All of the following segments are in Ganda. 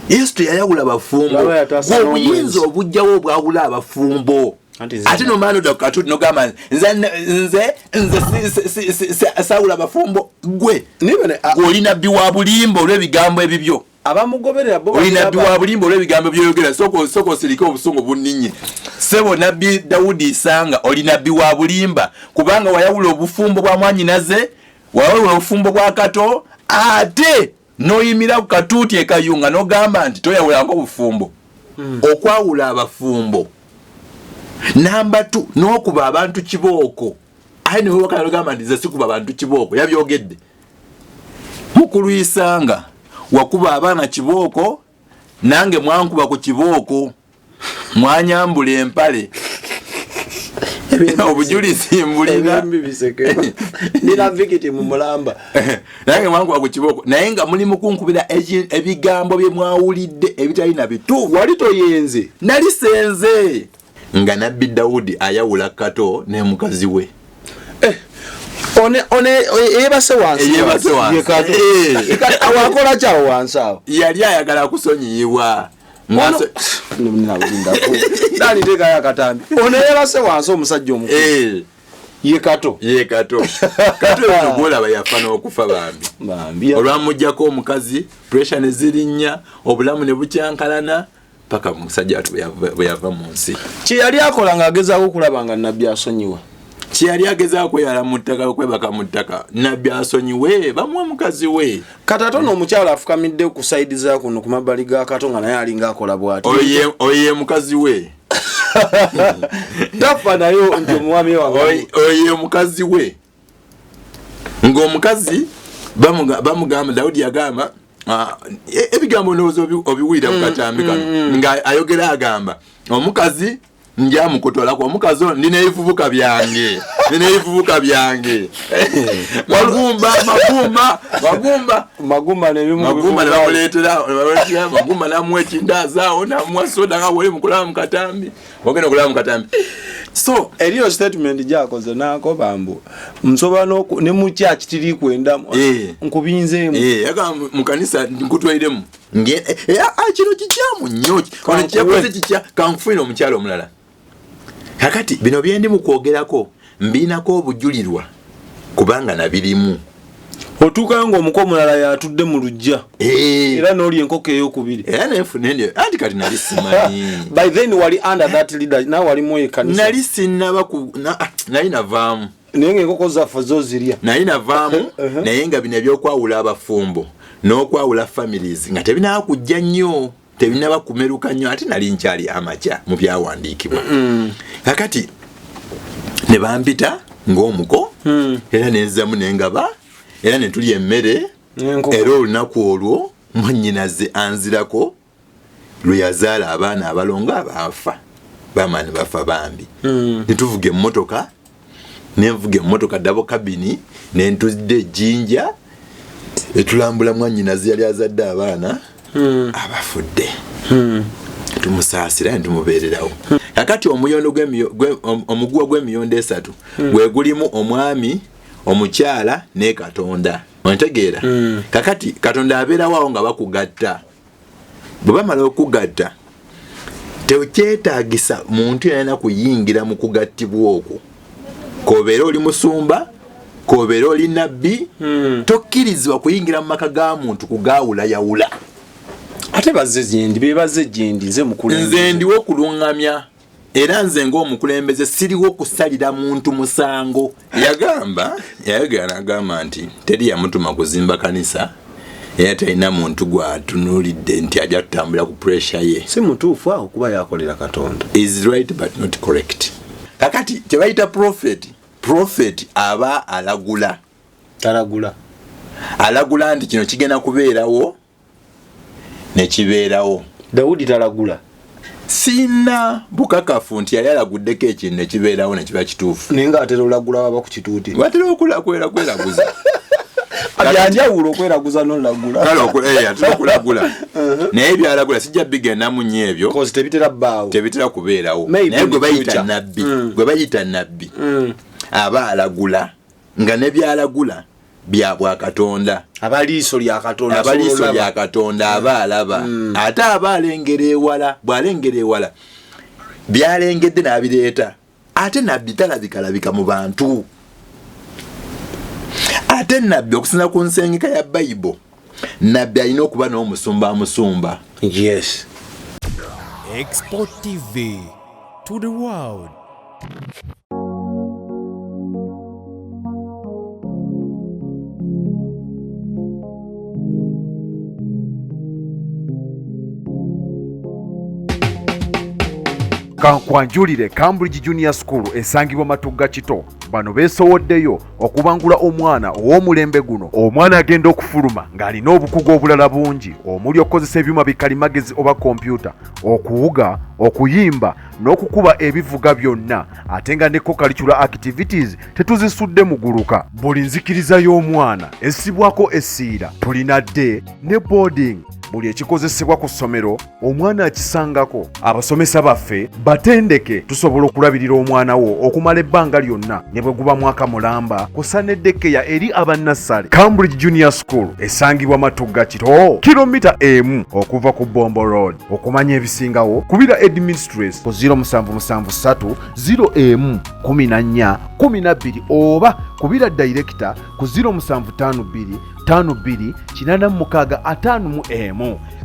history yayawula abafumbo obuyinza obujjawo obwawula abafumbo ate nomano dokatudi nogamba nze sawula abafumbo gwe oli nabbi wa bulimba olw'ebigambo ebibyo abamugoberera bo oli nabbi wa bulimba olw'ebigambo byoyogera soko osirike obusungu bunninye sebo nabbi Dawudi Isanga oli nabbi wa bulimba kubanga wayawula obufumbo bwa mwanyinaze wayawula obufumbo bwa Kato ate noyimira ku katuuti ekayunga nogamba nti toyawulanko obufumbo okwawula abafumbo namba 2 n'okuba abantu kibooko ayi niwe wakala nogamba nti ze sikuba abantu kibooko yabyogedde Mukulu Isanga wakuba abaana kibooko nange mwankuba ku kibooko mwanyambula empale obujulizi mbulina nina victim mulamba nange mwankuba ku kibooko naye nga muli mukunkubira ebigambo bye mwawulidde ebitalina bituufu wali toyenze nali senze nga nabbi Dawudi ayawula Kato ne mukazi we one yebase wansi awakola kyawo wansi awo yali ayagala kusonyiyibwa nani teka yakatambi one yebase wansi omusajja omukulu ye Kato Kato olaba yafa n'okufa bambi olwamujjako omukazi pressure ne zirinnya obulamu ne bukyankalana paka musajja bwe yava mu nsi kye yali akola ng'agezaako okulaba nga nabbi asonyiwa kye yali agezaako kweyala mu ttaka okwebaka mu ttaka nabbi asonyiwe bamuwe mukazi we katato n'omukyala afukamidde ku sayidi za kuno ku mabbali ga Kato nga naye alinga akola bw'ati oye mukazi we tafa nayo nti omwami wange oye mukazi we ng'omukazi bamugamba Dawudi yagamba ebigambo ndowooza obiwulira ku katambi kano nga ayogera agamba omukazi njamukotolako omukazi ono ndina ebivubuka byange magumba nebamuleetera magumba namuwa ekindazaawo namuwa soda nga woli mukulaba mu katambi ogenda okulaba mu katambi so eriyo statement gyakoze nako bambu nsoba ne mu church tiri kwendamu nkubinzeemu yagamba mu kanisa nkutwairemu kino kikyamu nnyo ono kyakoze kikya kanfuina omukyalo omulala kakati bino byendi mu kwogerako mbinako obujulirwa kubanga nabirimu otuukayo ng'omuko omulala yatudde mu lujja era n'oli enkoko ey'okubiri era nefunendio anti kati nali simanyi by then wali under that leader nawe walimu ekanisa nali sinnaba nali navaamu naye ng'enkoko zaffe zo zirya nali navaamu naye nga bino ebyokwawula abafumbo n'okwawula families nga tebinaba kujja nnyo tebinaba kumeruka nnyo ate nali nkyali amakya mu byawandiikibwa kakati ne bampita ng'omuko era nenzamu nengaba era ne tulya emmere era olunaku olwo mwannyinaze anzirako lwe yazaala abaana abalongo abaafa bamaani bafa bambi ne tuvuga emmotoka nenvuga emmotoka dabo kabini ne ntuzidde ejjinja etulambula mwannyinaze yali azadde abaana abafudde tumusaasira ne tumubeererawo kakati omuyondo omuguwa gw'emiyondo 3 gwe gulimu omwami omukyala ne Katonda ontegeera kakati Katonda abeerawo awo nga bakugatta bwe bamala okugatta tekyetaagisa muntu yalina kuyingira mu kugattibwa okwo kobeera oli musumba kobeera oli nabbi tokkirizibwa kuyingira mu maka ga muntu kugaawula yawula ate bebaze gyendi nze mukulembeze nze ndiwo kulungamya era nze ng'omukulembeze siriwo kusalira muntu musango yagamba nti teri yamutuma kuzimba kanisa era talina muntu gwatunuulidde nti ajja tutambula ku pressure ye si mutuufu awo kuba yakolera Katonda is right but not correct kakati tebayita prophet aba alagula nti kino kigenda kubeerawo ne kibeerawo Dawudi talagula sina bukakafu nti yali alaguddeko ekintu ne kibeerawo ne kiba kituufu naye nga atera olagula waba ku kituuti watera kweraguza yanjawulo okweraguza n'olagula okulagula naye byalagula sijja bigendamu nnyo ebyo tebitera kubeerawo naye gwe bayita nabbi aba alagula nga ne byalagula bya bwa Katonda abaliiso lya Katonda abaalaba ate abaalengera ewala bw'alengera ewala byalengedde n'abireeta ate nabbi talabika mu bantu ate nabbi okusinza ku nsengeka ya Bayibuli nabbi alina okuba n'omusumba. Yes. Export TV to the world. Kankwanjulire Cambridge Junior School esangibwa Matugga Kito bano beesowoddeyo okubangula omwana ow'omulembe guno. Omwana agenda okufuluma ng'alina obukugu obulala bungi omuli okukozesa ebyuma bikalimagezi oba kompyuta, okuwuga, okuyimba n'okukuba ebivuga byonna ate nga ne co-curricular activities tetuzisudde muguluka. Buli nzikiriza y'omwana essibwako essiira, tulina day ne boarding. Buli ekikozesebwa ku ssomero omwana akisangako. Abasomesa baffe batendeke tusobola okulabirira omwana wo okumala ebbanga lyonna ne bwe guba mwaka mulamba kusa n'eddekeya eri abannassale. Cambridge Junior School esangibwa Matugga Kito, kilomita 1 okuva ku Bombo Road. Okumanya ebisingawo kubira administrator ku 0773 01 14 12 oba kubira director ku 0752 52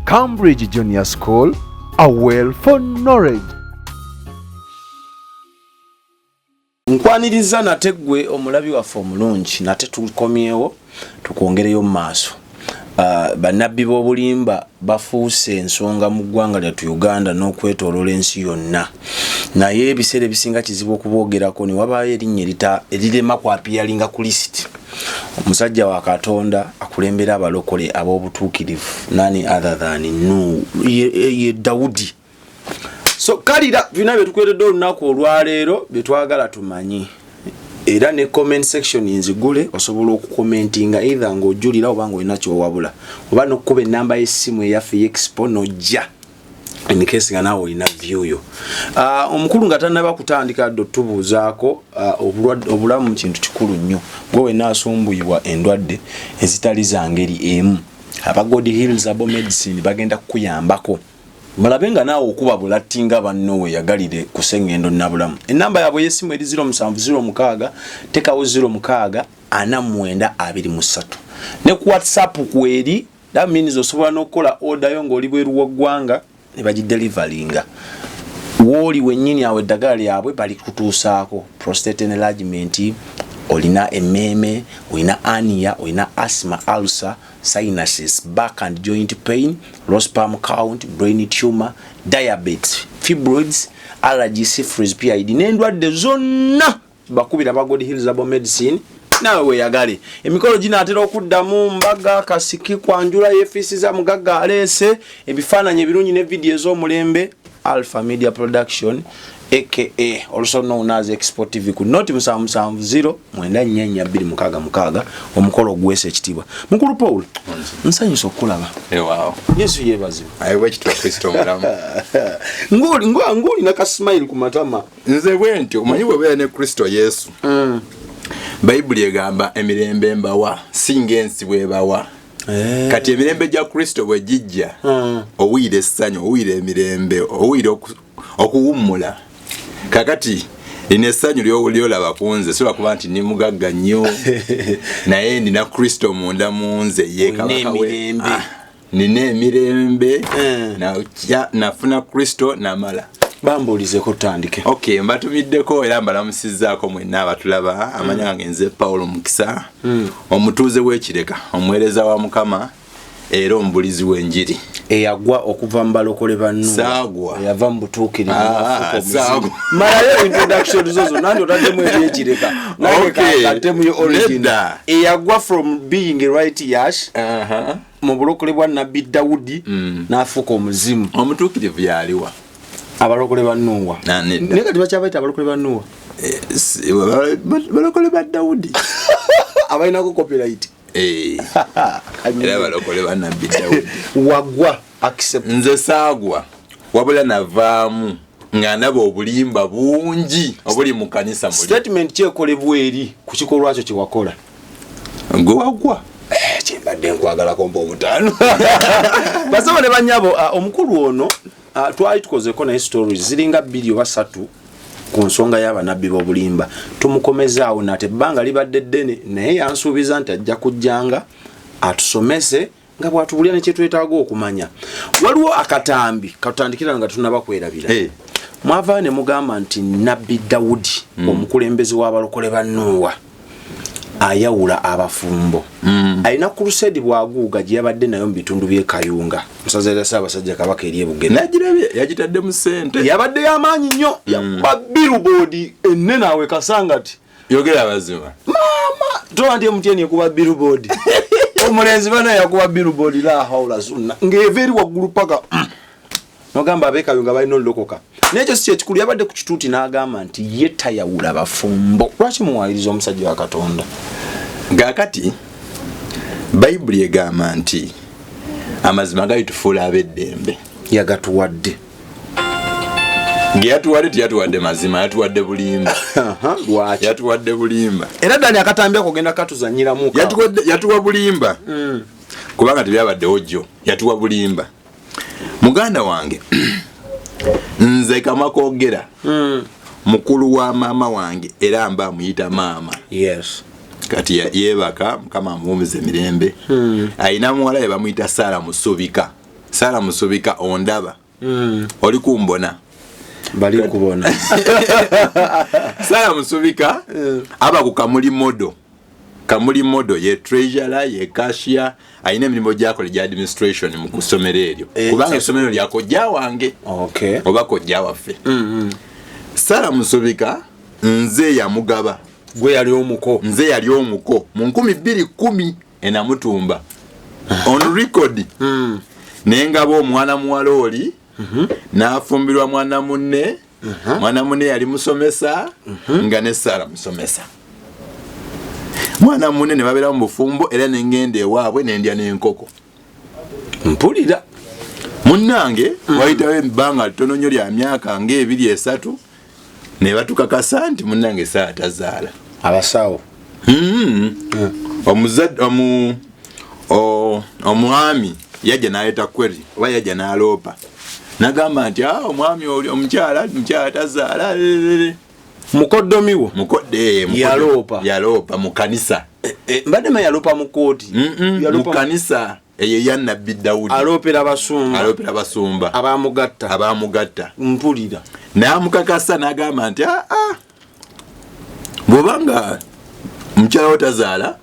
Cambridge Junior School, a well for knowledge. Nkwaniriza nate gwe omulabi waffe omulungi nate tukomyewo tukwongereyo mu maaso. Bannabbi b'obulimba bafuuse ensonga mu ggwanga lyattu Uganda n'okwetooloola ensi yonna. Naye ebiseera ebisinga kizibu okuboogerako ne wabaayo erinnya erirema kwapiyalinga ku lisiti. Omusajja wa Katonda akulembera abalokole ab'obutuukirivu nani other than ye Daudi. So kalira bina byetukwetedde olunaku olwaleero byetwagala tumanyi. Era ne comment section inzigule osobola okukomentinga either ng'ojulira oba ng'olina kyowabula oba n'okkuba ennamba y'essimu eyaffe Expo n'ojja in case nga naawe olina view yo. Omukulu nga tannaba kutandika ddo tubuuzaako obulamu kintu kikulu nnyo. Gwe wenna asumbuyibwa endwadde ezitali za ngeri emu. Aba God Heals Abo Medicine bagenda kukuyambako. Malabe nga naawe okuba bulattinga banno weeyagalire ku Ssengendo Nnabulamu. Ennamba yaabwe y'essimu eri 0706 tekawo 06 4923. Ne ku WhatsApp kweri that means osobola n'okukola order yo ng'oli bweru w'eggwanga ne bagidelivalinga. Woli wennyini awe eddagala lyabwe bali kutuusaako prostate enlargement, olina emmeme, olina hernia, olina asthma, ulcer, sinuses, back and joint pain, low sperm count, brain tumor, diabetes, fibroids, allergy, syphilis, PID n'endwadde zonna bakubira ba God Heals Abo Medicine. Nawe weeyagale emikolo ginaatera okuddamu mbaga kasiki kwanjula y'effiisi za mugagga aleese ebifaananyi ebirungi ne vidiyo ez'omulembe. Alpha Media Production aka also known as Export TV ku noti 770 944266 omukolo gwese ekitibwa. Mukulu Paul nsanyusa okulaba. Wow. Yesu yebazibu. Aiwe kitwa Kristo mulamu. Ngoli na ka smile ku matama. Nze bwenti omanyi bwe ne Kristo Yesu. Bayibuli egamba emirembe mbawa singa ensi bwebawa. Kati emirembe gya Kristo bwe gijja owuire essanyu, owuire emirembe, owuire okuwummula. Kakati lino essanyu lyolaba kunze sobola kuba nti ni mugagga nnyo naye ndina Kristo munda mu nze ye kabaka we. Nina emirembe nafuna Kristo namala. Bambulize kutandike. Okay, mbatumiddeko era mbalamusizzaako mwenna abatulaba. Amanya gange nze Paulo Mukisa, omutuuze w'ekireka, omuweereza wa Mukama era omubulizi w'enjiri. Eyagwa okuva mu balokole bannu. Saagwa. Eyava mu butuukirivu. Saagwa. Malayo introduction zozo nandi otaddemu ebyekireka. Okay. Kattemu yo origin. Eyagwa from being a right yash. Mu bulokole bwa Nabbi Dawudi n'afuuka omuzimu. Omutuukirivu yaliwa. Abalokole ba Nuwa. Ne kati bakyabaita abalokole ba Nuwa. Balokole ba Dawudi. Abalina ko copyright. Era balokole ba Nabbi Dawudi. Wagwa accept. Nze saagwa. Wabula navaamu nga ndaba obulimba bungi obuli mu kanisa muli. Statement kyekolebwa eri ku kikolwa kyo kye wakola. Gwagwa. Chimbadde nkwagala kombo obutaano. Basaba ne banyabo omukulu ono twali tukozeko naye stories ziringa 2 oba 3 ku nsonga y'abanabbi b'obulimba. Tumukomezaawo nate ebbanga libadde ddene naye yansuubiza nti ajja kujjanga atusomese nga bw'atubulira ne kye twetaaga okumanya. Waliwo akatambi katutandikira nga tunaba kwerabira. Mwava ne mugamba nti Nabbi Dawudi omukulembeze w'abalokole ba Nuuwa ayawula abafumbo. Alina crusade bwaguuga gye yabadde nayo mu bitundu by'e Kayunga. Musazaira Ssaabasajja Kabaka eri e Bugere. Nagirabye yagitadde mu ssente. Yabadde y'amaanyi nnyo. Yakuba billboard ennene awe Kasangati. Yogera abazima. Mama towa MTN yakuba billboard. Omulenzi bana yakuba billboard la hawla sunna. Ng'eveeri waggulu paka. Nogamba ab'e Kayunga balina olokoka. N'ekyo si kyekikulu yabadde ku kituuti n'agamba nti ye tayawula bafumbo. Lwaki muwaliriza omusajja wa Katonda? Ngakati Bayibuli egamba nti amazima gayitufuula ab'eddembe. Yagatuwadde. Ngeyatuwadde tiyatuwadde mazima, yatuwadde bulimba. Lwaki? Yatuwadde bulimba. Era ddani akatambi ako genda katuzanyiramu. Yatuwa bulimba. Kubanga tebyabaddewo jjo. Yatuwa bulimba. Muganda wange nze Kamakoogera mukulu wa maama wange era mba amuyita maama. Yes. Kati yebaka Mukama amuwumize mirembe. Ayina muwala bamuyita Sara Musubika. Sara Musubika ondaba. Oli kumbona. Bali kubona. Sara Musubika aba ku Kamuli Modo. Kamuli Modo ye treasurer ye cashier ayina emirimu gy'akola gya administration mu kusomero eryo. Kubanga essomero lyako jja wange. Okay. Oba kojja waffe. Sara Musubika nze yamugaba. Gwe yali omuko. Nze yali omuko mu 2010 enamutumba. On record. Nengabo omwana muwala oli n'afumbirwa mwana munne. Mwana munne yali musomesa nga ne Sara musomesa. Mwana munne ne babera mu bufumbo era nengende ewaabwe nendya n'enkoko. Mpulira. Munnange wayitawo ebbanga ttono nnyo lya myaka nga 2-3 ne batukakasa nti munnange Sara tazaala. Abasawo. Omuzadde omwami yajja n'aleeta kweri oba yajja n'aloopa. Nagamba nti omwami oli omukyala tazaala. Mukoddomiwo. Yaloopa mu kanisa. Mbadde ma yaloopa mu kooti. Mu kanisa eyo ya Nabbi Dawudi. Aloopera basumba. Abamugatta. Mpulira. N'amukakasa n'agamba nti bw'obanga mukyala wo tazaala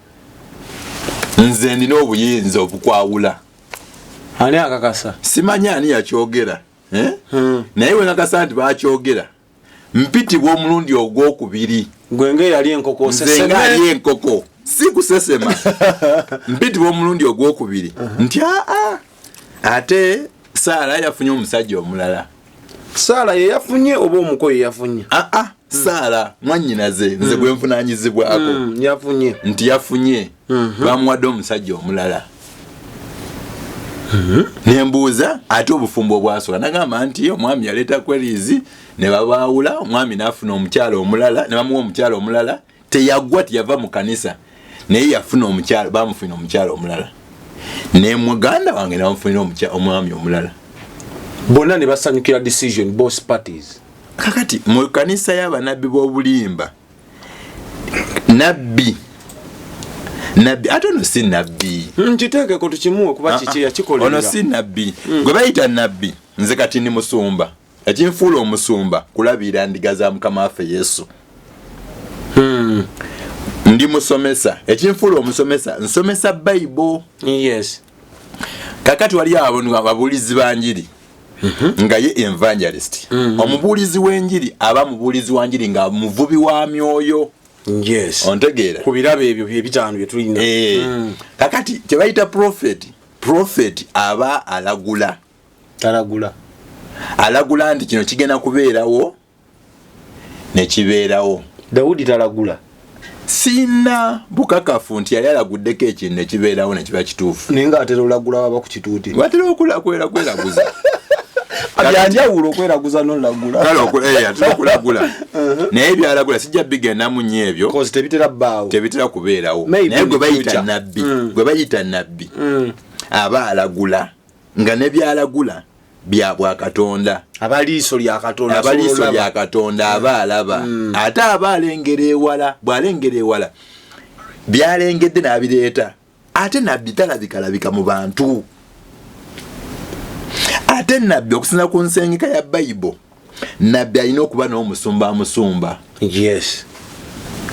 nze ndina obuyinza obukwawula. Ani akakasa? Simanyi ani yakyogera. Naye we nakasa nti bakyogera. Mpitibwa omulundi ogwokubiri. Gwenge yali enkoko sesema. Nze yali enkoko. Si kusesema. Mpitibwa omulundi ogwokubiri. Nti ate Sara yafunye omusajja omulala. Sara ye yafunye oba omuko ye yafunye? Sara mwannyinaze nze gwe nfunanyizibwako. Yafunye. Nti yafunye. Bamuwadde omusajja omulala. Nembuuza ate obufumbo bwasooka nagamba nti omwami yaleeta kwerizi ne babaawula omwami n'afuna omukyala omulala ne bamuwa omukyala omulala teyaggwa tiyava mu kanisa naye yafuna omukyala bamufuna omukyala omulala ne muganda wange n'amufunira omwami omulala bonna ne basanyukira decision both parties. Kakati mu kanisa y'abanabbi b'obulimba nabbi ate ono si nabbi. Nkiteeke ko tukimuwe kuba kiki yakikolera. Ono si nabbi. Gwe bayita nabbi nze kati ni musumba. Ekinfuula omusumba kulabira ndiga za Mukama waffe Yesu. Ndi musomesa. Ekinfuula omusomesa nsomesa Bible. Yes. Kakati wali ababuulizi banjiri. Nga ye evangelist. Omubuulizi w'enjiri aba mubuulizi wa njiri nga muvubi wa myoyo. Yes. Ontegeera. Kubirabe ebyo byebitaano bye tulina. Kakati tebayita prophet. Prophet aba alagula. Alagula nti kino kigenda kubeerawo ne kibeerawo. Dawudi talagula. Sina bukakafu nti yali alaguddeko ekintu ne kibeerawo ne kiba kituufu. Naye nga atera olagula waba ku kituuti. Watera okula kweraguza. Abyanjawulo kweraguza n'olagula. Kale tukulagula. Naye byalagula sijja bigenda mu nyebyo. Cause tebitera bawo. Tebitera kubeerawo. Naye gwe bayita nabbi. Gwe bayita nabbi. Aba alagula nga ne byalagula bya bwa Katonda. Abaliiso lya Katonda. Abaliiso lya Katonda aba alaba. Ate aba alengera ewala, bw'alengera ewala. Byalengedde n'abireeta. Ate nabbi talabika mu bantu. Ate nabbi okusinza ku nsengeka ya Bible. Nabbi alina okuba n'omusumba. Yes.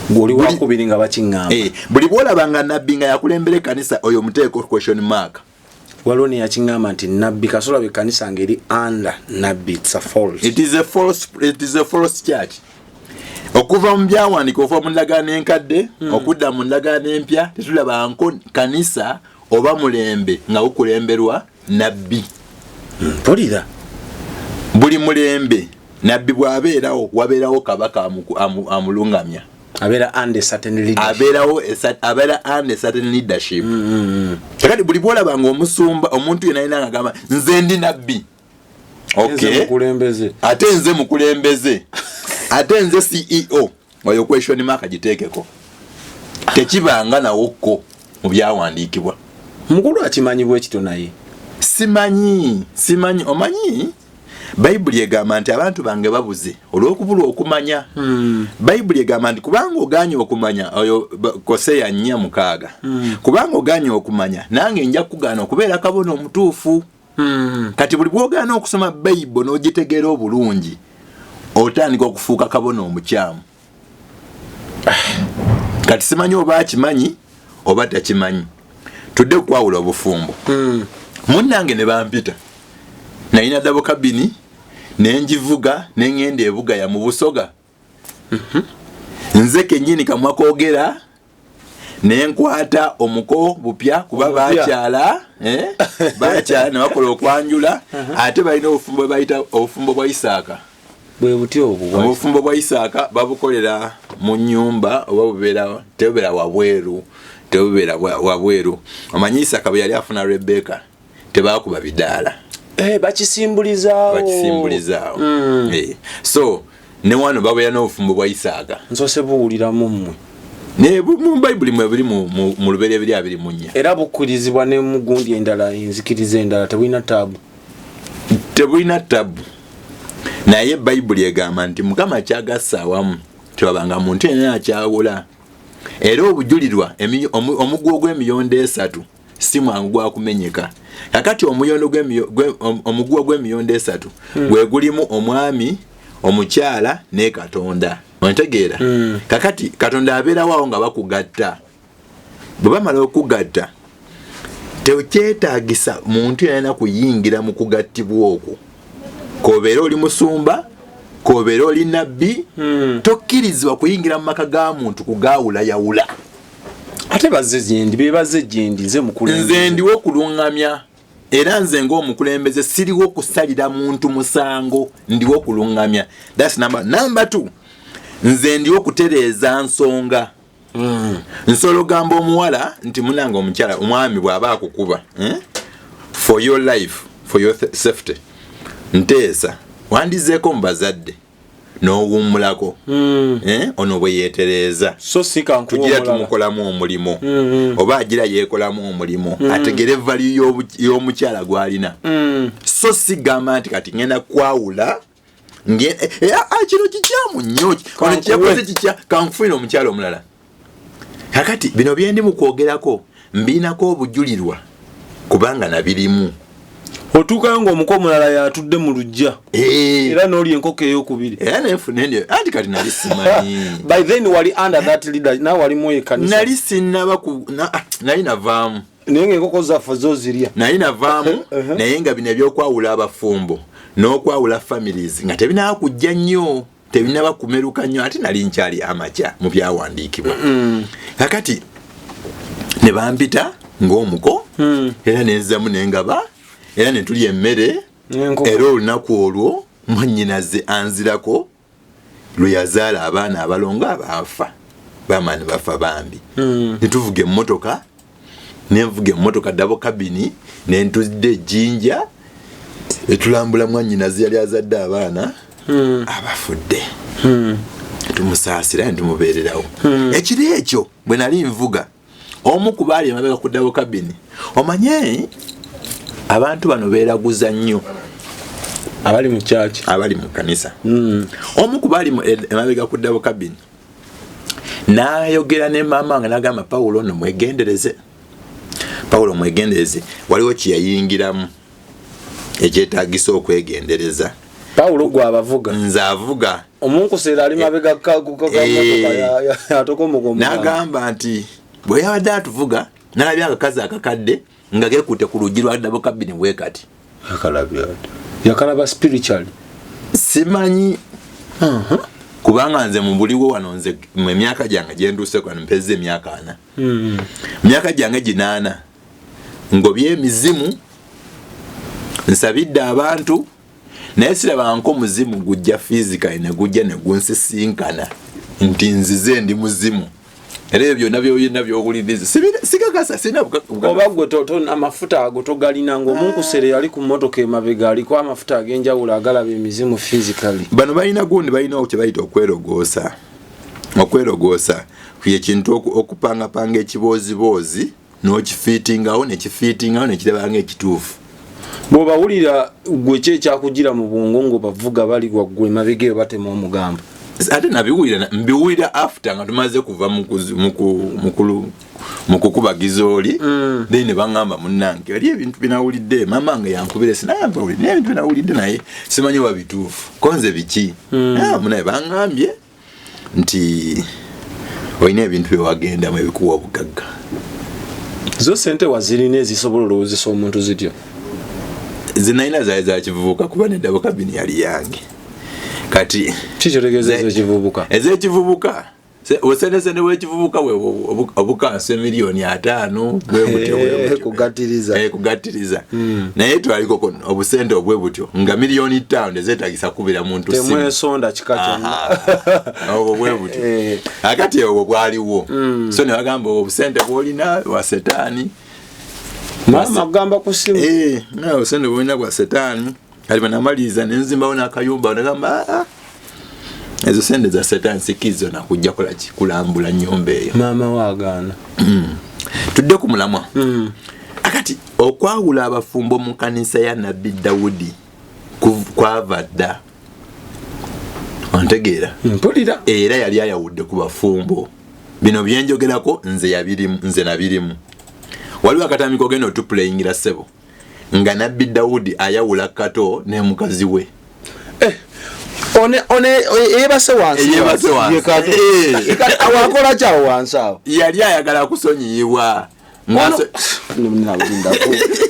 Goli wakubiri nga bakiŋŋamba. Buli bw'olaba nga nabbi nga yakulembera ekkanisa oyo muteeko question mark. Waliwo ne yakiŋŋamba nti nabbi kasola be kanisa ngeri under nabbi it's a false. It is a false church. Okuva mu byawandiika okuva mu ndagaano enkadde okudda mu ndagaano empya tetulaba nko kanisa oba mulembe nga gukulemberwa nabbi. Mpulira. Buli mulembe nabbi bw'abeerawo wabeerawo kabaka amulungamya. Abeera under certain leadership. Abeera under certain leadership. Kakati buli bw'olaba ng'omusumba omuntu yenna alina ng'agamba nze ndi nabbi. Okay. Ate nze mukulembeze. Ate nze CEO. Oyo question mark agiteekeko. Tekibanga nawokko mu byawandiikibwa. Mukulu akimanyi bwe kito naye. Simanyi. Omanyi? Bayibuli egamba nti abantu bange babuze olw'okubulwa okumanya. Bayibuli egamba nti kubanga oganye okumanya oyo Koseya 4:6. Kubanga oganye okumanya nange nja kugaana okubeera kabona omutuufu. Kati buli bw'ogaana okusoma Bayibuli n'ogitegeera obulungi otandika okufuuka kabona omukyamu. Kati simanyi oba akimanyi oba takimanyi. Tudde kwawula obufumbo. Munnange ne bampita. Nalina dabo kabini nenjivuga nengende ebuga ya mu Busoga. Nze kennyini kamwa koogera nenkwata omuko bupya kuba bakyala bakyala ne bakola okwanjula ate balina obufumbo bayita obufumbo bwa Isaaka. Bwe butyo obwo. Obufumbo bwa Isaaka babukolera mu nnyumba oba bubeera tebera wabweru tebera wabweru. Omanyi Isaaka bwe yali afuna Rebeka tebakuba bidaala. Bakisimbulizaawo. So ne wano babeera n'obufumbo bwa Isaaka. Nsose buwuliramu mmwe. Ne mu Bayibuli mwe buli mu lubere ebiri abiri mu nnya. Era bukkulizibwa ne mu gundi endala enzikiriza endala tebulina tabu. Naye Bayibuli egamba nti Mukama kyagassa awamu tewabanga muntu yenna akyawula. Era obujulirwa omuguwa gw'emiyondo 3 si mwangu gwa kumenyeka. Kakati omuguwa gw'emiyondo 3 gwe gulimu omwami omukyala ne Katonda. Ontegeera? Kakati Katonda abeerawo nga bakugatta. Bwe bamala okugatta tekyetaagisa muntu yenna kuyingira mu kugattibwa okwo. Kobeera oli musumba, kobeera oli nabbi, tokkirizibwa kuyingira mu maka ga muntu kugaawula yawula. Ate bebaze gyendi nze mukulembeze. Nze ndiwo kulungamya. Era nze ng'omukulembeze siriwo kusalira muntu musango, ndiwo kulungamya. That's number 2. Nze ndiwo kutereeza nsonga. Nsolo gamba omuwala nti munange omukyala omwami bw'aba akukuba for your life, for your safety. Nteesa wandizeeko mu bazadde n'owummulako ono bwe yeetereeza so sika tugira tumukolamu omulimo oba agira yeekolamu omulimo ategere value y'omukyala gw'alina so sigamba nti kati ngenda kwawula kino kikyamu nnyo ono kyakoze kikya kankufunira omukyala omulala. Kakati bino byendi mu kwogerako mbinako obujulirwa kubanga nabirimu. Otuukayo ng'omuko omulala yatudde mu luggya era n'oli enkoko ey'okubiri era nefunende anti kati nali simanyi. By then wali under that leader nawe walimu ekanisa. Nali sinnaba nali navaamu naye ng'enkoko zaffe zo zirya. Nali navaamu naye nga bino ebyokwawula abafumbo n'okwawula families nga tebinaba kujja nnyo tebinaba kumeruka nnyo ate nali nkyali amakya mu byawandiikibwa. Kakati ne bampita ng'omuko era nenzamu n'engaba era ne tuli emmere era olunaku olwo mwannyinaze anzirako lwe yazaala abaana abalongo abaafa bamaani bafa bambi. Ne tuvuga emmotoka nenvuga emmotoka dabo kabini ne ntuzidde ejjinja etulambula mwannyinazi yali azadde abaana abafudde tumusaasira ntumubeererawo ekiri ekyo bwe nali nvuga omu ku baali emabega ku double cabin omanye abantu bano beeraguza nnyo abali mu church abali mu kanisa omu ku baali emabega ku double cabin n'ayogera ne maama nga n'agamba Pawulo no mwegendereze waliwo kiyayingiramu ekyetaagisa okwegendereza Pawulo gwa abavuga nze avuga omunkuseera ali mabega atokomogo n'agamba nti bwe yabadde atuvuga n'alabya akakazi akakadde nga geekutte ku luggi lwa double cabin bwe kati yakalaba spiritually simanyi kubanga nze mu buliwo wano nze mu emyaka gyange gye nduuseko wano mpezza emyaka 4 myaka gyange 8 ngobye emizimu nsabidde abantu naye siraba nko muzimu gujja physically ne gujja ne gunsisinkana nti nzize ndi muzimu era ebyo nabyo by'owuliriza sigakasa sina oba gwe amafuta ago togalina ng'omunkusere yali ku mmotoka emabega aliko amafuta ag'enjawulo agalaba emizimu physically bano balina gundi balina kye bayita okwerogoosa kye kintu okupangapanga ekibooziboozi n'okifiitingawo nekiraba ng'ekituufu bw'obawulira gwe ki ekyakugira mu bwongo ng'obavuga bali waggulu emabega eyo batema omugamba ate mbiwulira after nga tumaze kuva mu kukubagiza oli then ne baŋŋamba munnange wali ebintu binawulidde maama nga yankubire sinayamba wulidde ebintu binawulidde naye simanyi wa bituufu konze biki munaye baŋŋambye nti olina ebintu byewagendamu ebikuwa obugagga zo sente wazirina ezisobola olowoozesa omuntu zityo zinayina zaali za kivubuka kuba ne double cabin yali yange kati kikyotegeeza ekivubuka ezekivubuka osendesende w'ekivubuka obukansa miliyoni 5 bwe butyo kugattiriza naye twaliko obusente obwe butyo nga miliyoni 5 ezeetagisa kubira muntu temwesonda kika kyonna obwo bwe butyo akati obwo bwaliwo so ne bagamba obusente bwolina wa setaani mama gamba ku simu obusente bwolina bwa setaani kali banamaliza nenzimbawo n'akayumba nagamba ezo sente za setaani sikizo nakujja kolaki kulambula nnyumba eyo maama waagaana tudde ku mulamwa akati okwawula abafumbo mu kanisa ya Nabbi Dawudi kwava dda ontegeera mpulira era yali ayawudde ku bafumbo bino byenjogerako nze nabirimu waliwo akatamiko genda otupuleyingira ssebo nga Nabbi Dawudi ayawula kato ne mukazi we yebase wansi awakola kyawo wansi awo yali ayagala kusonyiyibwa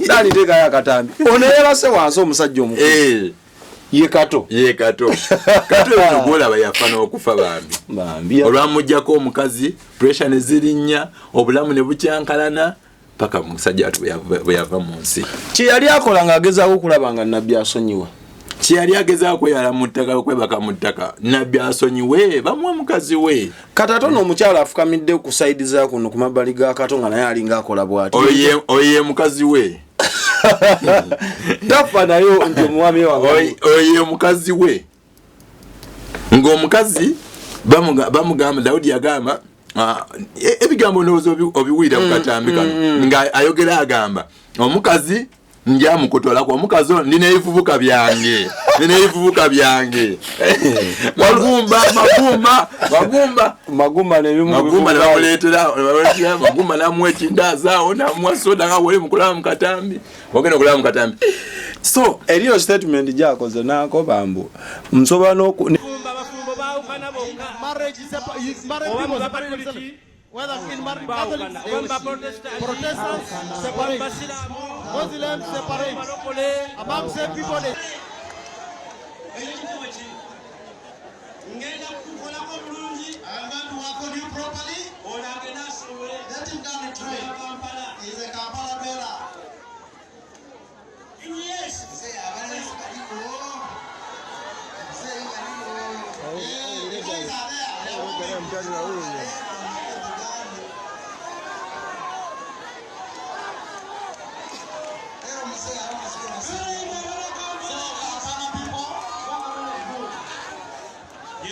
nalitekayo akatambi ono yebase wansi omusajja omukulu ye kato kato gwolaba yafa n'okufa bambi olwamujjako omukazi pressure ne zirinnya obulamu ne bukyankalana paka musajja bwe yava mu nsi kye yali akola ng'agezaako okulaba nga Nabbi asonyiwa kyeyali agezaako kweyala mu ttaka okwebaka mu ttaka Nabbi asonyiwe bamuwe mukazi we katato n'omukyala afukamidde ku sayidi za kuno ku mabbali ga kato nga naye alinga akola bw'ati oye mukazi we tafa nayo nti omwami wange oye mukazi we ng'omukazi bamugamba Dawudi yagamba ebigambo ndowooza obiwulira ku katambi kano nga ayogera agamba omukazi njamukotolako omukazi ono ndina ebivubuka byange magumba nebamuleetera magumba namuwa ekindazaawo namuwa soda nga woli mukulaba mukatambi ogenda okulaba mukatambi so eriyo statement gyakoze naako bambu nsobola n'oku whether in Catholics, Protestants separate, Muslims separate, among same people.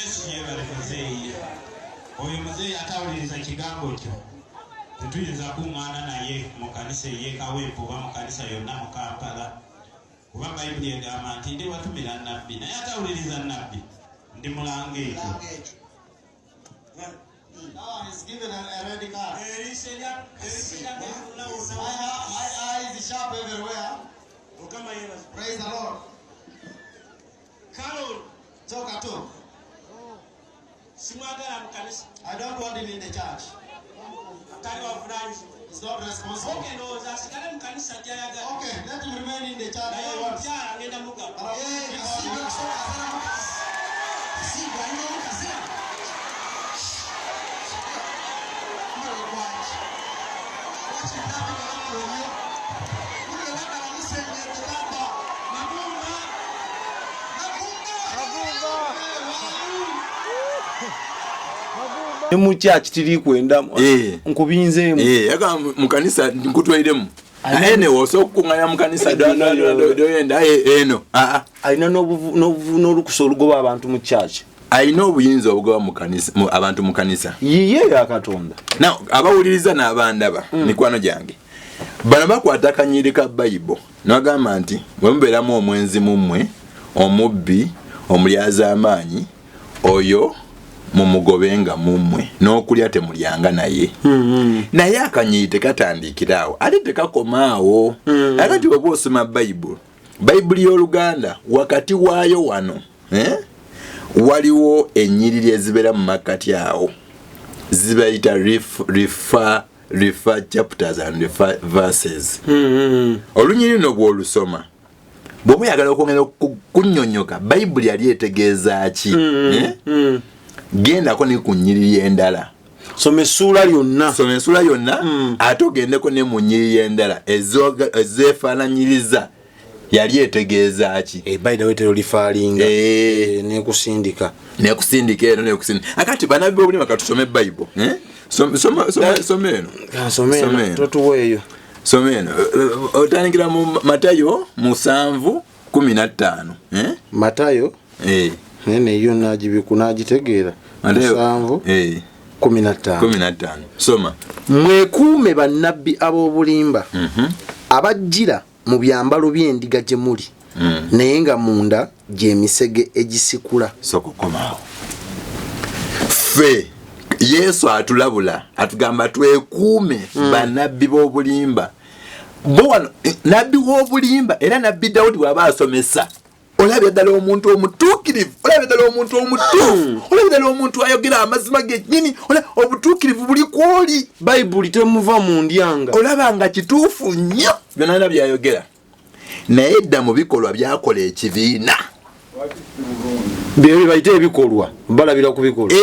Yesu yebale muzeeyi. Oyo muzeeyi atawuliriza kigambo kyo. Tetuyinza kuŋŋaana naye mu kanisa ey'Ekawempe oba mu kanisa yonna mu Kampala. Kuba Bayibuli egamba nti ndi watumira nnabbi naye atawuliriza nnabbi ndi mulanga ekyo. Now he's given a red card. My eyes is sharp everywhere. Praise the Lord. Carol, Talk at all. simwagala mu kanisa. I don't want him in the church. Tali wavunanyizibwa. He's not responsible. Okay, ndowooza asigale mu kanisa gy'ayagala. Okay, let him remain in the church. Naye I want. omukyala agenda mugaba. mu church tiri kwenda nkubinzeemu yaga mu kanisa nkutwairemu ene osokunganya mu kanisa doyenda eno alina n'olukusa olugoba abantu mu church alina obuyinza obugoba mu kanisa abantu mu kanisa yiye ya Katonda now abawuliriza n'abandaba mikwano gyange bano bakwata akanyiri ka Bible n'agamba nti bwe mubeeramu omwenzi mummwe omubbi omulyaza amaanyi oyo mumugobenga mummwe n'okulya temulyanga naye naye akanyiri tekatandikiraawo ate tekakomaawo akati bwe bw'osoma Bayibuli y'Oluganda wakati waayo wano waliwo ennyiriri ezibeera mu makkati awo zibayita refer chapters and refer verses olunyiri luno bw'olusoma bw'oba oyagala okwongera kunnyonnyoka Bayibuli yali etegeeza ki gendako ne ku nnyiriri endala soma essuula yonna ate ogendeko ne mu nnyiriri endala ezeefaananyiriza yali etegeeza ki by the way terolifaalinga nekusindika eno akati banabbi b'obulimba katusome Bible soma eno totuweeyo soma eno otandikira mu Matayo 7:15 Matayo nene iyo nagitegeera 7:15 soma mwekuume bannabbi ab'obulimba abajjira mu byambalo by'endiga gye muli naye nga munda gy'emisege egisikula sokokomaawo ffe Yesu atulabula atugamba twekuume bannabbi b'obulimba nabbi w'obulimba era nabbi Dawudi bw'aba asomesa olabye ddala omuntu omutuukirivu olabye ddala omuntu omutuufu olabye ddala omuntu ayogera amazima gennyini obutuukirivu buli kwoli Bayibuli temuva mu ndyanga olaba nga kituufu nnyo byonna byayogera naye edda mu bikolwa byakola ekibiina bye bayite ebikolwa balabira ku bikolwa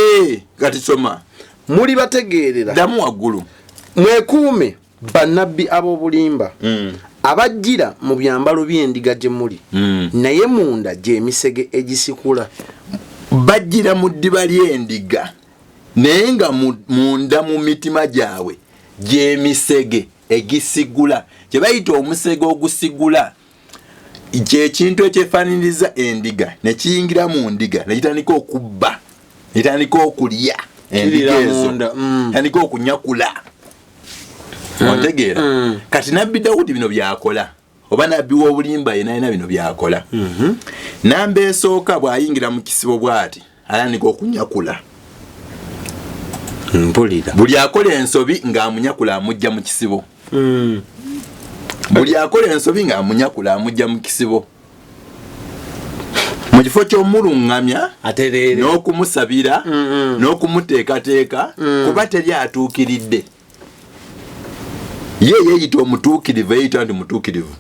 kati soma muli bategeerera ddamu waggulu mwekuume bannabbi ab'obulimba abajjira mu byambalo by'endiga gye muli naye munda gy'emisege egisikula bajjira mu ddiba ly'endiga naye nga munda mu mitima gyabwe gy'emisege egisigula kye bayita omusege ogusigula kyekintu ekyefaaniriza endiga ne kiyingira mu ndiga ne kitandika okubba ne kitandika okulya endiga ezo tandika okunyakula otegeera kati nabbi Dawudi bino byakola oba nabbi w'obulimba yena alina bino byakola namba esooka bw'ayingira mu kisibo bw'ati atandika okunyakula mpulira buli akola ensobi ng'amunyakula amujja mu kisibo buli akola ensobi ng'amunyakula amujja mu kisibo mu kifo ky'omulungamya n'okumusabira n'okumuteekateeka kuba teri atuukiridde ye yeeyita omutuukirivu eyita nti mutuukirivu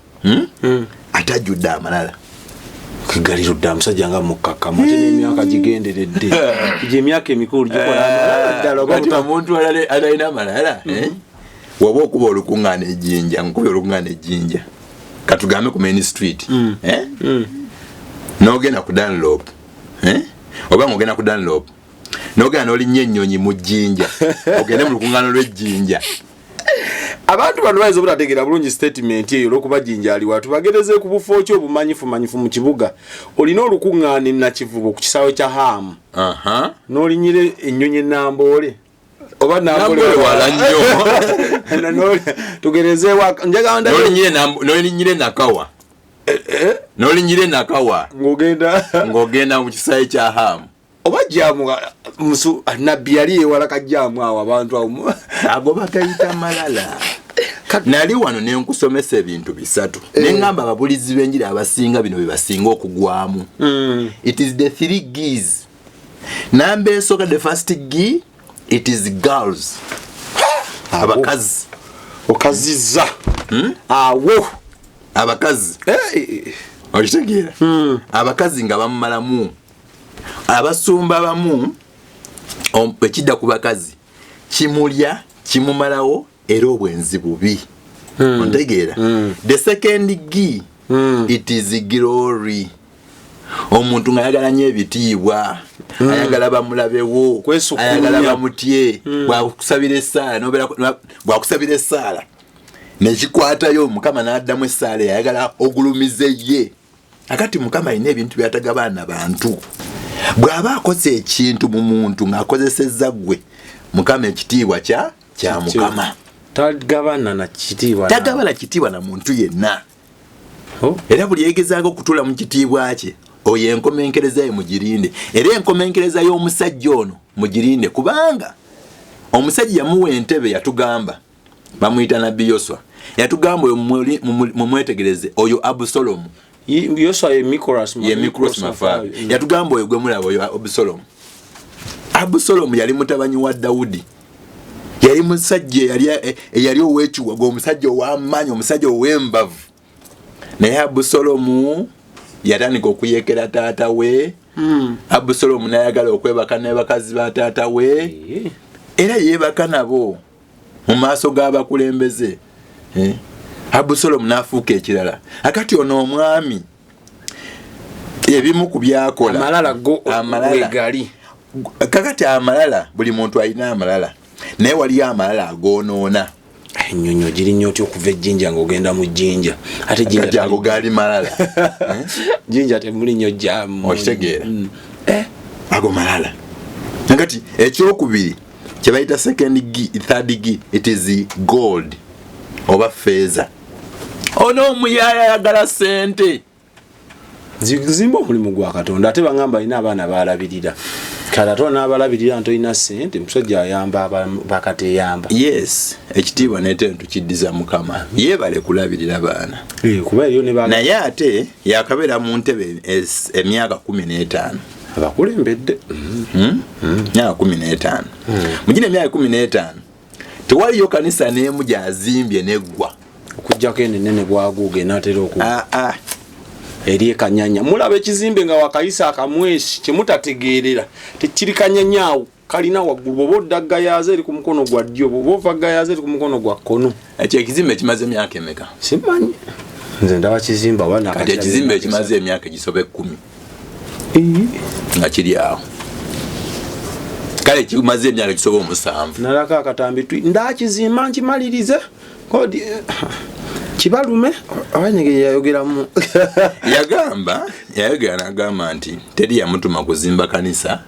atajjudde amalala kigalirudde amusajja nga mukkakkamu ate n'emyaka gigenderedde gy'emyaka emikulu gikola amalala ddala kati omuntu atalina amalala waba okuba olukuŋŋaana ejjinja nkubye olukuŋŋaana ejjinja katugambe ku Main Street n'ogenda ku Dunlop oba ng'ogenda ku Dunlop n'ogenda n'olinnya ennyonyi mu jjinja ogende mu lukuŋŋaana lw'ejjinja abantu bano bayinza obutategeera bulungi statement eyo olw'okubajinjaaliwa tubagereze ku bufo ki obumanyifumanyifu mu kibuga olina olukuŋŋaana nakivubo ku kisaawe kya Hamu n'olinyire ennyonyi Namboole oba Namboole wala nnyo tugereze n'olinyire Nakawa n'olinyire Nakawa ng'ogenda mu kisaawe kya Hamu oba jamu nabbi yali ewala kajjamu awo abantu ago bagayita malala nali wano ne nkusomesa ebintu bisatu ne ngamba ababulizi b'enjira abasinga bino bebasinga okugwamu it is the 3 G's number esooka the first G it is girls abakazi okazizza awo abakazi okitegeera abakazi nga bamumalamu abasumba bamu ekidda ku bakazi kimulya kimumalawo era obwenzi bubi ontegeera the second G it is glory omuntu nga ayagala nnyo ebitiibwa ayagala bamulabewo ayagala bamutye bwakusabira essaala nekikwatayo Mukama n'addamu essaala ayagala ogulumize ye akati Mukama alina ebintu byatagabaana bantu bw'aba akoze ekintu mu muntu ng'akozesezza gwe Mukama ekitiibwa kya Mukama tagabana kitiibwa na muntu yenna era buli yegezaako okutuula mu kitiibwa kye oyo enkomenkereza ye mugirinde era enkomenkereza y'omusajja ono mugirinde kubanga omusajja yamuwa entebe yatugamba bamuyita Nabbi Yoswa yatugamba oyo mumwetegereze oyo Abusalomu Yoswa ye Mikolas Mafabi yatugamba oyo gwe mulaba oyo Abusalomu yali mutabanyi wa Dawudi yali musajja yali owekiwa gwe omusajja ow'amaanyi omusajja ow'embavu naye Abusalomu yatandika okuyekera taata we Abusalomu n'ayagala okwebaka n'abakazi ba taata we era yeebaka nabo mu maaso g'abakulembeze Abusalomu n'afuuka ekirala akati ono omwami ebimu ku byakola amalala gali kakati amalala buli muntu alina amalala naye waliyo amalala agoonoona ennyonyo giri nnyo otya okuva ejjinja ng'ogenda mu jjinja ate jjinja ago gaali malala jjinja temuli nnyo jamu okitegeera ago malala nakati ekyokubiri kye bayita third G it is gold oba feeza ono omuyaya ayagala ssente zimba omulimu gwa Katonda ate bangamba alina abaana baalabirira kale ate n'abalabirira ntolina ssente musajja ayamba bakateyamba yes ekitiibwa n'ete tukiddiza Mukama yeebale kulabirira baana kuba eriyo naye ate yakabeera mu ntebe emyaka 15 abakulembedde myaka 15 mugina emyaka 15 tewaliyo kanisa n'emu gyazimbye neggwa okujjako enenene bwaguuge n'atera eri ekanyanya mulaba ekizimbe nga wakayisa akamwesi kyemutategeerera tekiri kanyanyaawo kalina waggulu bwoba odda gayaza eri ku mukono gwa ddyo bwoba ova gayaza eri ku mukono gwa kkono ekyo ekizimbe kimaze emyaka emeka simanyi nze ndaba kizimba kati ekizimbe ekimaze emyaka egisoba 10 nga kiri awo kale kimaze emyaka egisoba 7 nalaka akatambi ndakizimba nkimalirize kodi kibalume abanyege yayogeramu yayogera n'agamba nti teri yamutuma kuzimba kanisa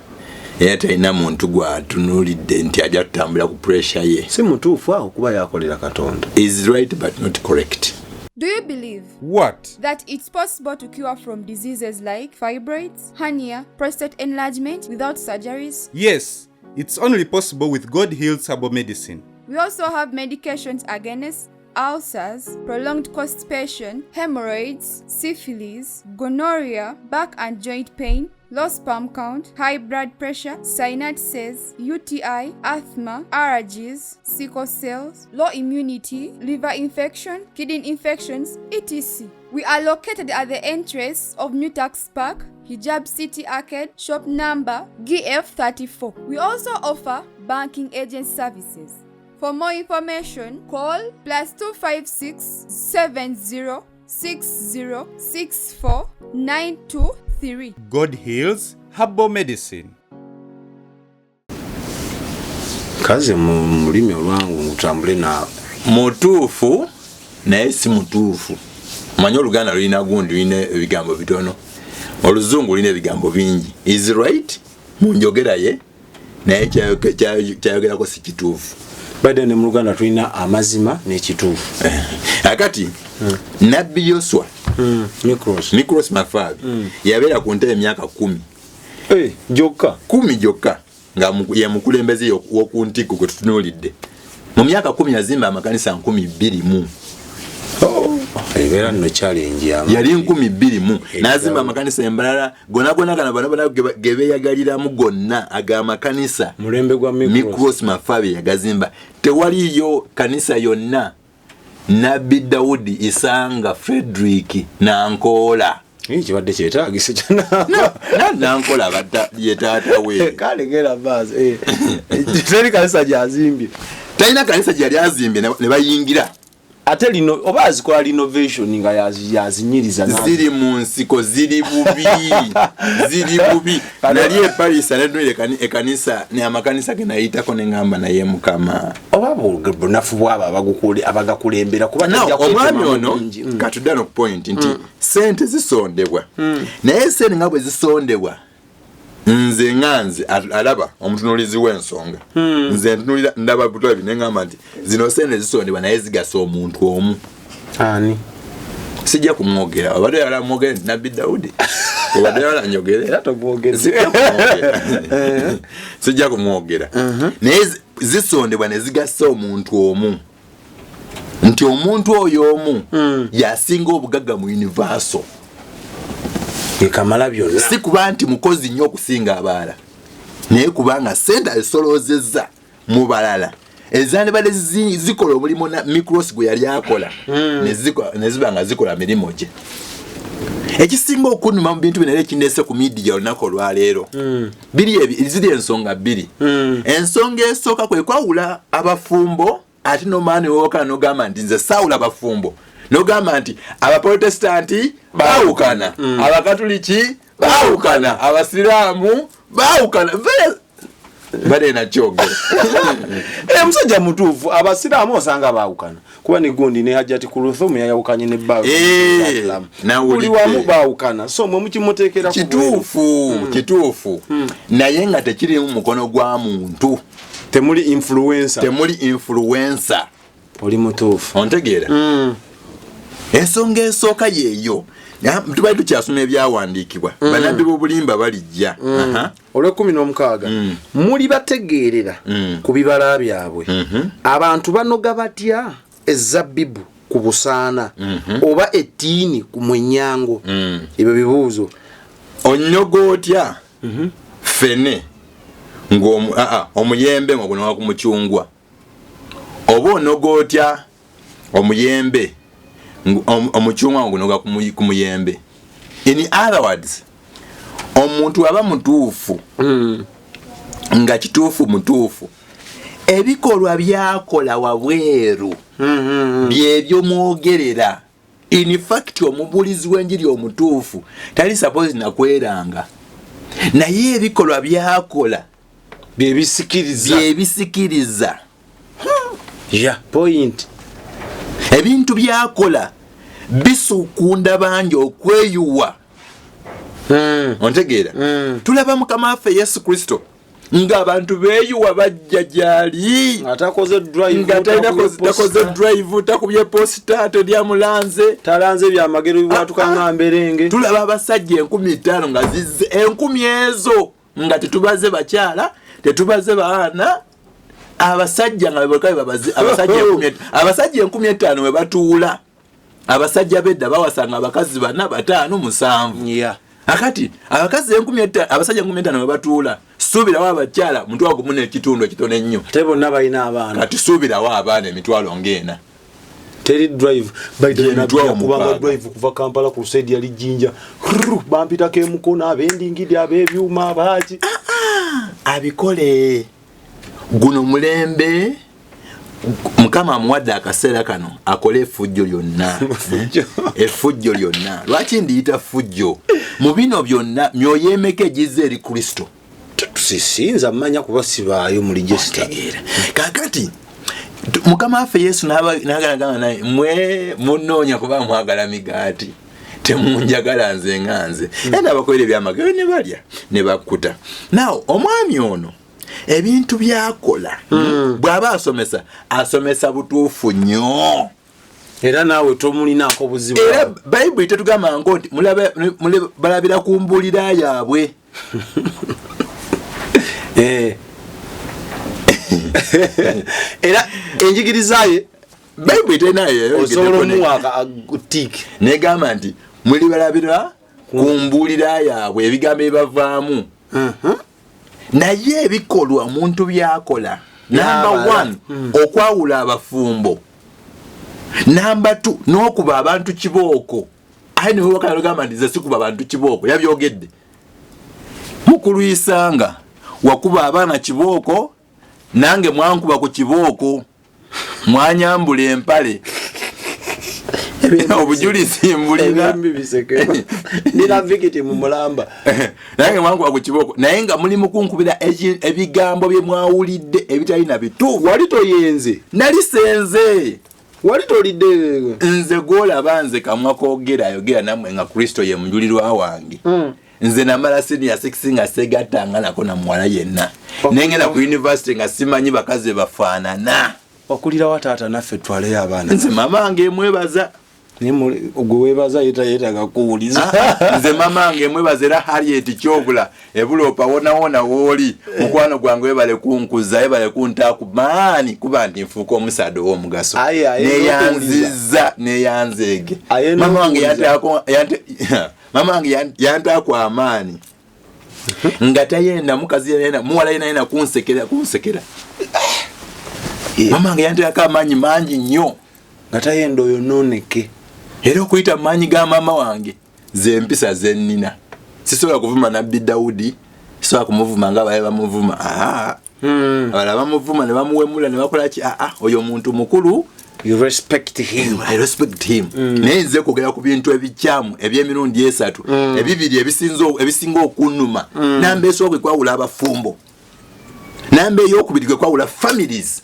era talina muntu gw'atunuulidde nti ajja tutambula ku pressure ye si mutuufu awo kuba yakolera Katonda is right but not correct. Do you believe What? that it's possible to cure from diseases like fibroids, hernia, prostate enlargement without surgeries? Yes, it's only possible with God Heals Herbal Medicine. We also have medications against ulcers, prolonged constipation, hemorrhoids, syphilis, gonorrhea, back and joint pain, low sperm count, high blood pressure, sinuses, UTI, asthma, allergies, sickle cells, low immunity, liver infection, kidney infections, etc. We are located at the entrance of New Tax Park, Hijab City Arcade, shop number GF34. We also offer banking agent services. For more information, call +256 70 60 64 923. God Heals Herbal Medicine. Kaze mu mulimi olwangu ngutambule na mutuufu naye si mutuufu. Manyi Oluganda lulina gundi lulina ebigambo bitono, Oluzungu lulina ebigambo bingi. Is right mu njogera ye naye kyayogerako si kituufu. Badde ne mu Luganda tulina amazima n'ekituufu. Akati Nabbi Yoswa Nicholas Mafabi yabeera ku ntebe emyaka 10 gyokka 10 gyokka nga ye mukulembeze w'okuntikko kwe tutunuulidde. Mu myaka 10 yazimba amakanisa 12,000. Era nno challenge yali 12,000 n'azimba amakanisa embalala gonna kana bana gebeeyagaliramu gonna ag'amakanisa. mulembe gwa Nicholas Mafabi yagazimba. Tewaliyo kanisa yonna Nabbi Daudi, Isanga, Frederick Nankola kibadde kyetaagise kyana Nankola batta ye taata we kalegera baazi teri kanisa gyazimbye, talina kanisa gyali azimbye ne bayingira. ate lino oba azikola renovation nga yazinyiriza ziri mu nsiko ziri bubi ziri bubi. Nali Paris anadwire ekanisa ne amakanisa ge nayitako ne ngamba naye Mukama oba bunafu bwaba abagakulembera kuba najja omwami ono katudano point nti sente zisondebwa naye sente nga bwe zisondebwa nze nganze alaba omutunulizi w'ensonga nze ntunulira ndaba butwa binengamba nti zino sente zisondebwa naye zigasa omuntu omu. Ani sijja kumwogera obadde yala mwogere Nabbi Daudi obadde yala nyogere era tomwogere sijja kumwogera naye zisondebwa ne zigasa omuntu omu nti omuntu oyo omu yasinga obugagga mu universal. Kamala byonna si kuba nti mukozi nnyo okusinga abalala naye kubanga sente azisolozezza mu balala ezandibadde zikola omulimu na Nicholas gwe yali akola ne ziba nga zikola mirimu gye. Ekisinga okunuma mu bintu bino era ekindeese ku media olunaku olwaleero ziri ensonga bbiri. Ensonga esooka kwe kwawula abafumbo ate nomaani wookana n'ogamba nti nze saawula abafumbo n'ogamba nti abaprotestanti baawukana abakatuliki baawukana abasiraamu baawukana bade nakyogera musajja mutuufu abasiraamu osanga baawukana kuba ne gundi ne Hajjati Kuluthumu yayawukanye ne buli wamu baawukana so mwe mukimuteekera kituufu naye nga tekiri mu mukono gwa muntu. temuli influencer oli mutuufu ontegeera. Ensonga esooka yeeyo tubali tukyasoma ebyawandiikibwa bannabbi b'obulimba balijja Olw'e16 muli bategeerera ku bibala byabwe abantu banoga batya ezabbibu ku busaana oba ettiini ku mwenyango. Ebyo bibuuzo. Onyoga otya fene omuyembe nga gunoga ku mucungwa oba onoga otya omuyembe omucungwa ngunoga ku muyembe. In other words omuntu aba mutuufu nga kituufu mutuufu ebikolwa byakola wabweru byebyo mwogerera. In fact omubulizi w'enjiri omutuufu tali suppose nakweranga naye ebikolwa byakola byebisikiriza. Point. Ebintu byakola bisukunda bangi okweyuwa. Ontegeera tulaba Mukama waffe Yesu Kristo nga abantu beeyuwa bajja gyali atakoze drive takubye posita tolyamulanze talanze byamagero biwatukanga mberenge. Tulaba abasajja 15,000 nga zizze 10,000 ezo nga tetubaze bakyala tetubaze baana abasajja nga babaze abasajja 15,000 we batuula. Abasajja bedda bawasanga abakazi 4, 5, 7. Akati abakazi 15,000 abasajja 15,000 we batuula. Suubirawo abakyala mutwalo gumu n'ekitundu ekitono ennyo. Te bonna balina abaana. Kati suubirawo abaana emitwalo ng'ena. Teri drive kubanga drive kuva Kampala ku side yali Jinja bampitako emukono ab'endingidi ab'ebyuma abaaki abikole guno mulembe Mukama amuwadde akaseera kano akole effujjo lyonna. Effujjo lyonna. Lwaki ndiyita ffujjo? Mu bino byonna myoyo emeka egize eri Kristo. Tusisinza mmanya kuba sibaayo mu register. Kakati Mukama waffe Yesu n'agamba naye mwe munoonya kuba mwagala migaati temunjagala nze nga nze era abakolera ebyamagero ne balya ne bakkuta. Naw omwami ono ebintu byakola bw'aba asomesa butuufu nnyo era naawe tomulinako buzibu. Era Bayibuli tetugamba nti balabira ku mbuulira yaabwe. Era enjigiriza ye Bayibuli tenayo osobola omuwaka tiki negamba nti muli balabira ku mbuulira yaabwe ebigambo ebibavaamu. Naye ebikolwa omuntu byakola. Number 1 okwawula abafumbo. Number 2 n'okuba abantu kibooko. Ayi ne wakagamba nti ze sikuba abantu kibooko yabyogedde. Mukulu Isanga wakuba abaana kibooko nange mwankuba ku kibooko mwanyambula empale. Obujulizi mbulina nina vikiti mu mulamba nange mwankuba ku kibooko naye nga muli mukunkubira ebigambo bye mwawulidde ebitalina bituufu. Wali toyenze nali senze wali tolidde nze gwolaba nze kamwa koogera ayogera namwe nga Kristo ye mujulirwa wange. Nze namala senior 6 nga segatanga nako na muwala yenna nengenda ku university nga simanyi bakaze bafaanana. Wakulira wataata naffe twale abaana. Nze mama wange mwebaza ogwe webaza yetaga kuwuliza. Nze mama wange mwebaza era Harriet Kyobula ebulopa wona woli mukwano gwange webale kunkuza ebale kuntaku maani kuba nti nfuuka omusado w'omugaso neyanzege. Mama wange yantaku amaani nga tayenda mukazi yena muwala yena kunsekera. Mama wange yantaku amaanyi mangi nnyo nga tayenda oyo noneke. Era okuyita maanyi ga mama wange ze mpisa ze nnina. Sisobola kuvuma Nabbi Daudi, sisobola kumuvuma nga baye bamuvuma. Abala bamuvuma ne bamuwemula ne bakola ki oyo omuntu mukulu. You respect him. I respect him. Naye nze kwogera ku bintu ebikyamu eby'emirundi 3 ebibiri ebisinga okunnuma. Namba esooka kwawula abafumbo. Namba ey'okubiri kwawula families.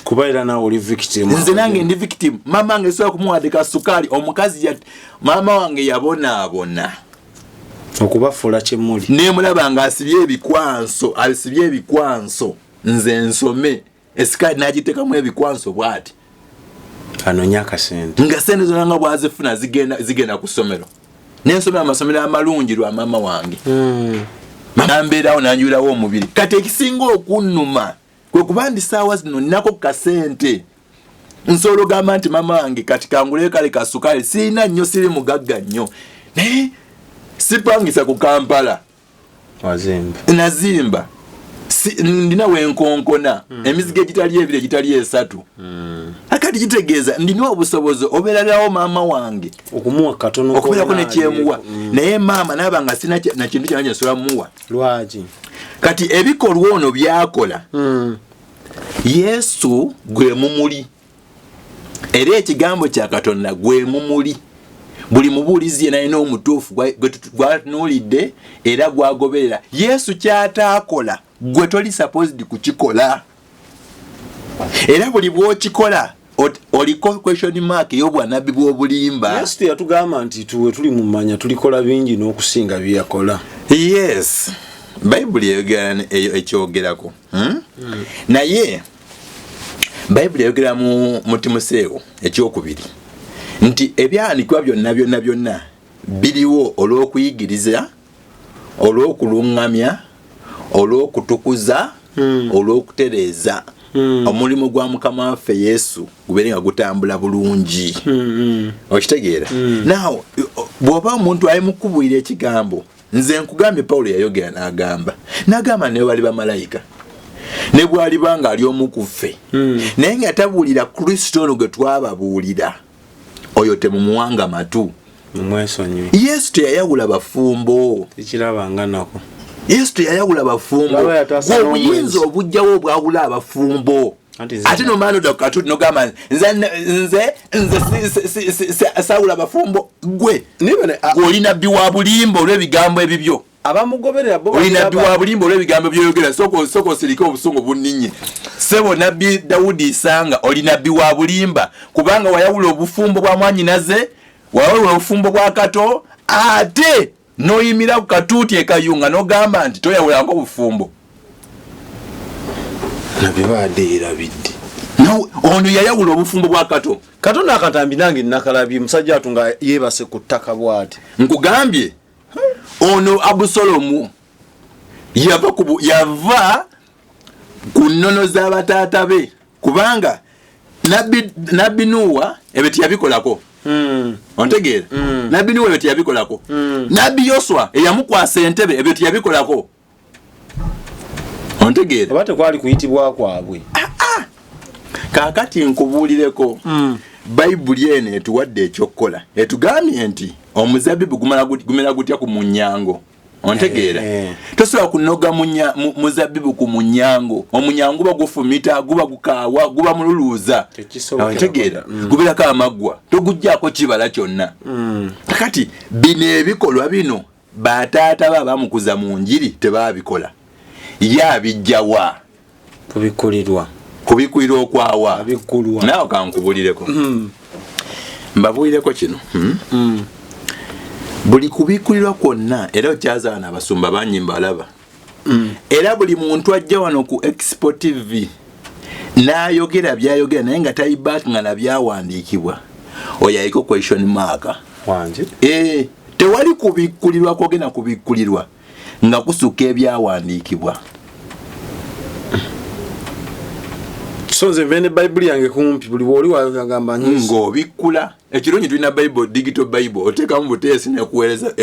Kubaira na oli victim. Nze nange ndi victim. Mama wange soya kumuwadika sukali omukazi ya mama wange yabona. Okubafuula kyemuli. Ne mulaba nga asibye ebikwanso. Nze nsome. Esikali najitekamu ebikwanso bwati. Anonya akasente. Nga sente zonna nga bwazifuna zigenda ku ssomero. N'ensomero amasomero amalungi lwa mama wange. Mama mbeerawo nanjulawo omubiri. Kati ekisinga okunnuma kwe kuba ndi saawa zino nnako kasente. Nsobola ogamba nti mama wange kati kangule kale kasukali sirina nnyo siri mugagga nnyo. Naye sipangisa ku Kampala. Nazimba. Ndina wenkonkona. Emizigo egitali ebire gitali 3. Akati kitegeeza ndina obusobozi obeererawo mama wange. Okumuwa katono ko. Okubeerako ne kyemuwa. Naye mama nabanga sina na kintu kyange nsobola muwa. Lwaki? Kati ebikolwa ono byakola. Yesu gwe mumuli. Era ekigambo kya Katonda gwe mumuli. Buli mubuulizi yena alina omutuufu gwatunuulidde era gwagoberera. Yesu kyataakola gwe toli supposed kukikola. Era buli bw'okikola oliko question mark ey'obwanabbi bw'obulimba. Yesu yatugamba nti tuwe tuli mu manya tulikola bingi n'okusinga byakola. Yes. Bayibuli eyogera ekyogerako. Naye Bayibuli eyogera mu Timoseewo ekyokubiri nti ebyanikwa byonna biriwo olw'okuyigiriza, olw'okulungamya, olw'okutukuza, olw'okutereeza omulimu gwa Mukama waffe Yesu gubeere nga gutambula bulungi. Okitegeera? Now bw'oba omuntu ali mukubulira ekigambo, nze nkugambye Pawulo yayogera n'agamba ne bali bamalayika ne bw'aliba nga ali omu ku ffe naye nga tabuulira Kristo ono gwe twababuulira oyo temumuwanga matu. Mwesonyi. Yesu teyayawula bafumbo. Tekirabanga nako. Yesu teyayawula bafumbo. Obuyinza obujjawo obwawula abafumbo. Ate no maana dokatu nogamba nze sawula abafumbo gwe. Olina biwa bulimbo olw'ebigambo ebibyo. abamugoberera bo oli nabbi wa bulimba olw'ebigambo byoyogera soko sirika obusungu bunninye sebo nabbi Daudi Isanga oli nabbi wa bulimba kubanga wayawula obufumbo bwa mwanyinaze wayawula obufumbo bwa Kato ate noyimira ku katuuti ekayunga nogamba nti toyawulanko obufumbo nabyo badeera biddi no ono yayawula obufumbo bwa Kato Katonda akatambi nange nakalabye musajja atunga yebase ku ttaka bwati nkugambye ono Abusalomu yava ku nnono z'abataata be kubanga nabbi Nuwa ebyo yabikolako ontegeera nabbi Nuwa ebyo yabikolako nabbi Yoswa eyamukwasa entebe ebyo yabikolako ontegeera abate kwali kuyitibwa kwabwe kakati nkubuulireko Bayibuli eno etuwadde ekyokukola etugambye nti omuzabibu gumera gutya ku munyango ontegeera tosobola kunoga muzabibu ku munyango omunyango guba gufumita guba gukaawa guba mululuuza ontegeera gubirako amaggwa togujjaako kibala kyonna kakati bino ebikolwa bino bataata baba bamukuza mu njiri tebabikola yabijjawa kubikulirwa okwawa naawe kankubulireko mbabuulireko kino buli kubikulirwa kwonna era okyazaana abasumba bangi mbalaba era buli muntu ajja wano ku Expo TV n'ayogera byayogera naye nga tayibaaki nga nabyawandiikibwa oyayiko question mark wanje tewali kubikulirwa kwogenda kubikulirwa nga kusuka ebyawandiikibwa sonze vene Bible yange kumpi buli woli wagamba ngo bikula ekirungi tulina Bible digital Bible oteka mu butesi ne kuweleza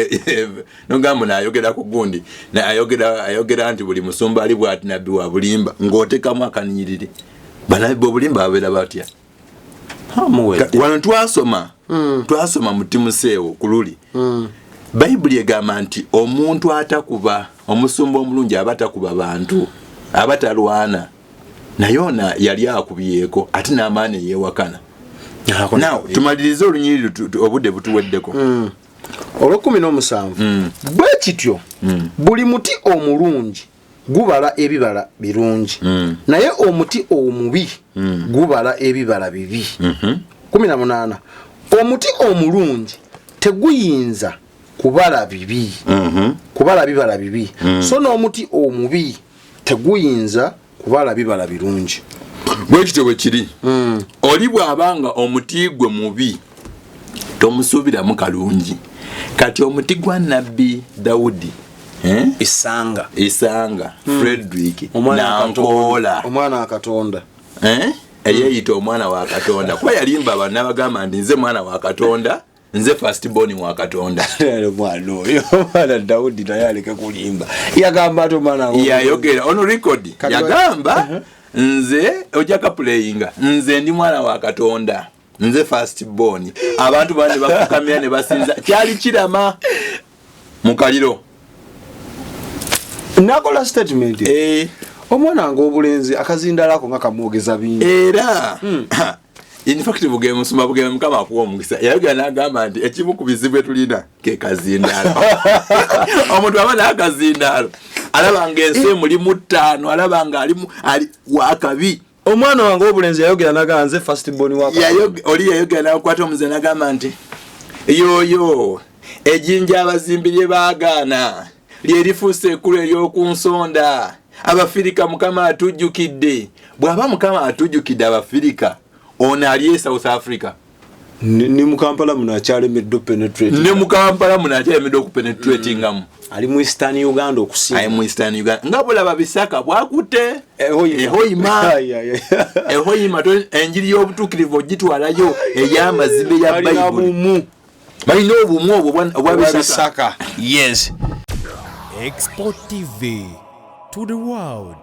nogamba na ayogera ku gundi na ayogera anti buli musumba ali bwati nabbi wa bulimba ngoteka mu akaninyirire bana bulimba abera batya wano twasoma mutimu seewo kululi Bible egamba nti omuntu atakuba omusumba omulungi abatakuba bantu abatalwana nayona yali akubyeko ati n'amaani yewakana now tumalirize olunyiriro obudde butuweddeko olw'ekumi n'omusanvu bwe kityo buli muti omulungi gubala ebibala birungi naye omuti omubi gubala ebibala bibi 18 omuti omulungi teguyinza kubala bibi kubala bibala bibi so n'omuti omubi teguyinza kubala bibala birungi bwekityo bwe kiri oli bw'abanga omuti gwe mubi tomusuubiramu kalungi kati omuti gwa nabbi Dawudi Isanga Frederick Nankoola omwana wa Katonda eyeyita omwana wa Katonda kuba yalimba abantu n'abagamba nti nze mwana wa Katonda nze first born wa Katonda mwana oyo mwana Dawudi naye aleke kulimba yagamba ati omwana yayogera ono record yagamba nze ojaka playinga nze ndi mwana wa Katonda nze first born abantu bane bakukamira ne basinza kyali kirama mukaliro nakola statement omwana ng'obulenzi akazindalako nga kamwogeza bingi era in fact buge musuma buge mukama akuwa omugisa yayogera n'agamba nti ekimu ku bizibu tulina ke kazindalo omuntu abana akazindalo alaba ng'ensi mulimu 5 alaba nga ali wakabi omwana wange obulenzi yayogera n'agamba nze first born wakabi yayogera n'akwata omuze n'agamba nti yoyo ejjinja abazimbirye baagaana lyerifuuse ekkulu ery'okunsonda abafirika mukama atujjukidde bw'aba mukama atujjukidde abafirika ono ali South Africa ni mu Kampala munakyalemedde penetrate ne mu Kampala munakyalemedde okupenetratingamu ali mu Eastern Uganda okusinga ali mu Eastern Uganda nga bulaba Bisaka bwakute ehoyima enjiri y'obutuukirivu ogitwalayo ey'amazimbe ya Bible balina obumu obwa Bisaka yes Expo TV to the world.